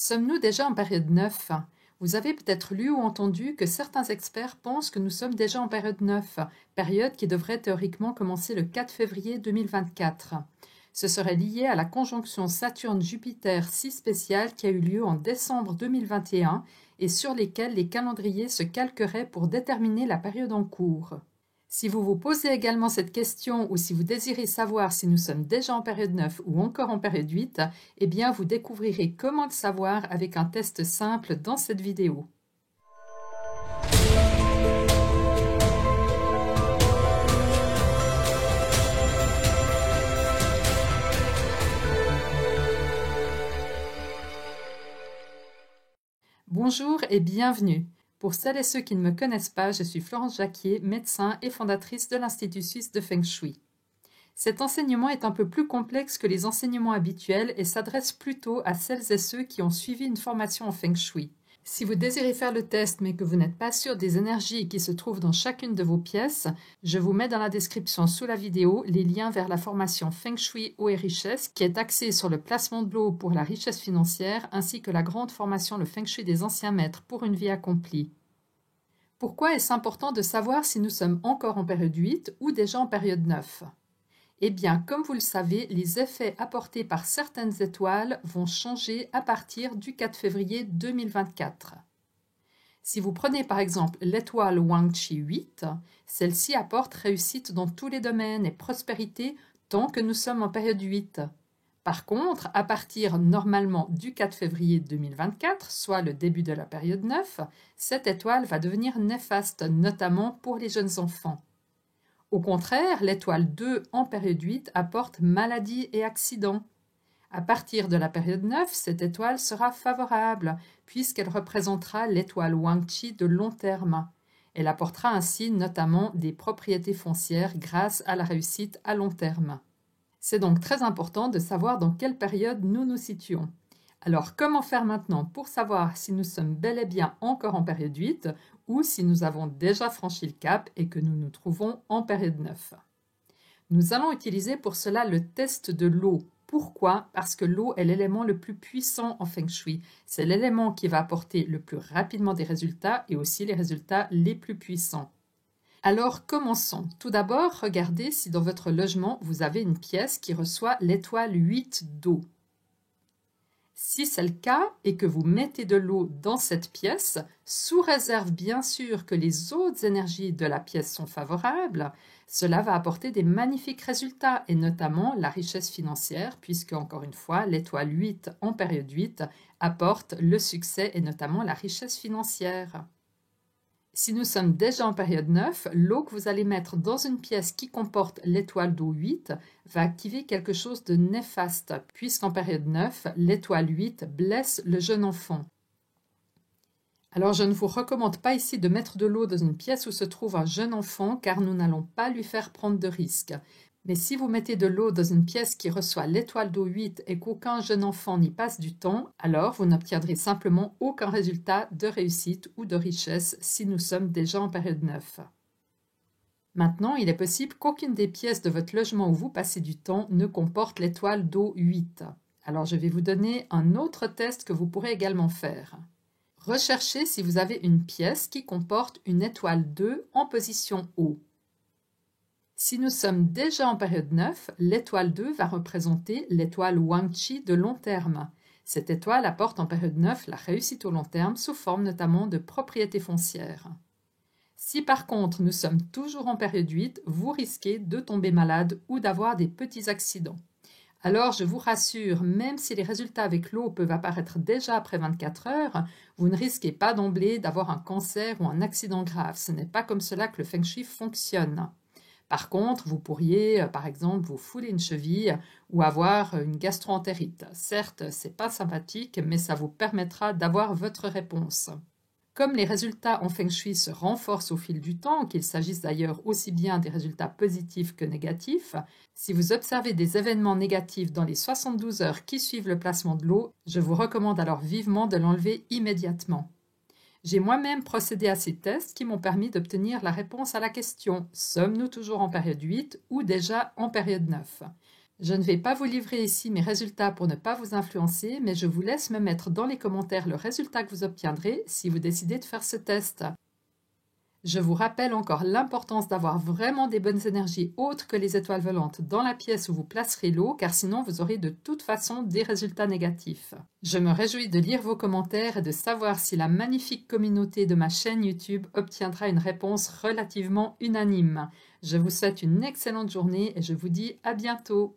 Sommes-nous déjà en période 9? Vous avez peut-être lu ou entendu que certains experts pensent que nous sommes déjà en période 9, période qui devrait théoriquement commencer le 4 février 2024. Ce serait lié à la conjonction Saturne-Jupiter si spéciale qui a eu lieu en décembre 2021 et sur lesquelles les calendriers se calqueraient pour déterminer la période en cours. Si vous vous posez également cette question ou si vous désirez savoir si nous sommes déjà en période 9 ou encore en période 8, eh bien vous découvrirez comment le savoir avec un test simple dans cette vidéo. Bonjour et bienvenue. Pour celles et ceux qui ne me connaissent pas, je suis Florence Jacquier, médecin et fondatrice de l'Institut suisse de Feng Shui. Cet enseignement est un peu plus complexe que les enseignements habituels et s'adresse plutôt à celles et ceux qui ont suivi une formation en Feng Shui. Si vous désirez faire le test mais que vous n'êtes pas sûr des énergies qui se trouvent dans chacune de vos pièces, je vous mets dans la description sous la vidéo les liens vers la formation Feng Shui Eau et Richesse qui est axée sur le placement de l'eau pour la richesse financière ainsi que la grande formation Le Feng Shui des anciens maîtres pour une vie accomplie. Pourquoi est-ce important de savoir si nous sommes encore en période 8 ou déjà en période 9? Eh bien, comme vous le savez, les effets apportés par certaines étoiles vont changer à partir du 4 février 2024. Si vous prenez par exemple l'étoile Wang Chi 8, celle-ci apporte réussite dans tous les domaines et prospérité tant que nous sommes en période 8. Par contre, à partir normalement du 4 février 2024, soit le début de la période 9, cette étoile va devenir néfaste, notamment pour les jeunes enfants. Au contraire, l'étoile 2 en période 8 apporte maladie et accidents. À partir de la période 9, cette étoile sera favorable puisqu'elle représentera l'étoile Wang Chi de long terme. Elle apportera ainsi notamment des propriétés foncières grâce à la réussite à long terme. C'est donc très important de savoir dans quelle période nous nous situons. Alors, comment faire maintenant pour savoir si nous sommes bel et bien encore en période 8 ou si nous avons déjà franchi le cap et que nous nous trouvons en période 9? Nous allons utiliser pour cela le test de l'eau. Pourquoi? Parce que l'eau est l'élément le plus puissant en Feng Shui. C'est l'élément qui va apporter le plus rapidement des résultats et aussi les résultats les plus puissants. Alors commençons. Tout d'abord, regardez si dans votre logement vous avez une pièce qui reçoit l'étoile 8 d'eau. Si c'est le cas et que vous mettez de l'eau dans cette pièce, sous réserve bien sûr que les autres énergies de la pièce sont favorables, cela va apporter des magnifiques résultats et notamment la richesse financière puisque, encore une fois, l'étoile 8 en période 8 apporte le succès et notamment la richesse financière. Si nous sommes déjà en période 9, l'eau que vous allez mettre dans une pièce qui comporte l'étoile d'eau 8 va activer quelque chose de néfaste, puisqu'en période 9, l'étoile 8 blesse le jeune enfant. Alors je ne vous recommande pas ici de mettre de l'eau dans une pièce où se trouve un jeune enfant car nous n'allons pas lui faire prendre de risques. Mais si vous mettez de l'eau dans une pièce qui reçoit l'étoile d'eau 8 et qu'aucun jeune enfant n'y passe du temps, alors vous n'obtiendrez simplement aucun résultat de réussite ou de richesse si nous sommes déjà en période 9. Maintenant, il est possible qu'aucune des pièces de votre logement où vous passez du temps ne comporte l'étoile d'eau 8. Alors je vais vous donner un autre test que vous pourrez également faire. Recherchez si vous avez une pièce qui comporte une étoile 2 en position haut. Si nous sommes déjà en période 9, l'étoile 2 va représenter l'étoile Wang Chi de long terme. Cette étoile apporte en période 9 la réussite au long terme sous forme notamment de propriétés foncières. Si par contre nous sommes toujours en période 8, vous risquez de tomber malade ou d'avoir des petits accidents. Alors je vous rassure, même si les résultats avec l'eau peuvent apparaître déjà après 24 heures, vous ne risquez pas d'emblée d'avoir un cancer ou un accident grave. Ce n'est pas comme cela que le Feng Shui fonctionne. Par contre, vous pourriez, par exemple, vous fouler une cheville ou avoir une gastro-entérite. Certes, ce n'est pas sympathique, mais ça vous permettra d'avoir votre réponse. Comme les résultats en Feng Shui se renforcent au fil du temps, qu'il s'agisse d'ailleurs aussi bien des résultats positifs que négatifs, si vous observez des événements négatifs dans les 72 heures qui suivent le placement de l'eau, je vous recommande alors vivement de l'enlever immédiatement. J'ai moi-même procédé à ces tests qui m'ont permis d'obtenir la réponse à la question « Sommes-nous toujours en période 8 ou déjà en période 9 ?» Je ne vais pas vous livrer ici mes résultats pour ne pas vous influencer, mais je vous laisse me mettre dans les commentaires le résultat que vous obtiendrez si vous décidez de faire ce test. Je vous rappelle encore l'importance d'avoir vraiment des bonnes énergies autres que les étoiles volantes dans la pièce où vous placerez l'eau, car sinon vous aurez de toute façon des résultats négatifs. Je me réjouis de lire vos commentaires et de savoir si la magnifique communauté de ma chaîne YouTube obtiendra une réponse relativement unanime. Je vous souhaite une excellente journée et je vous dis à bientôt.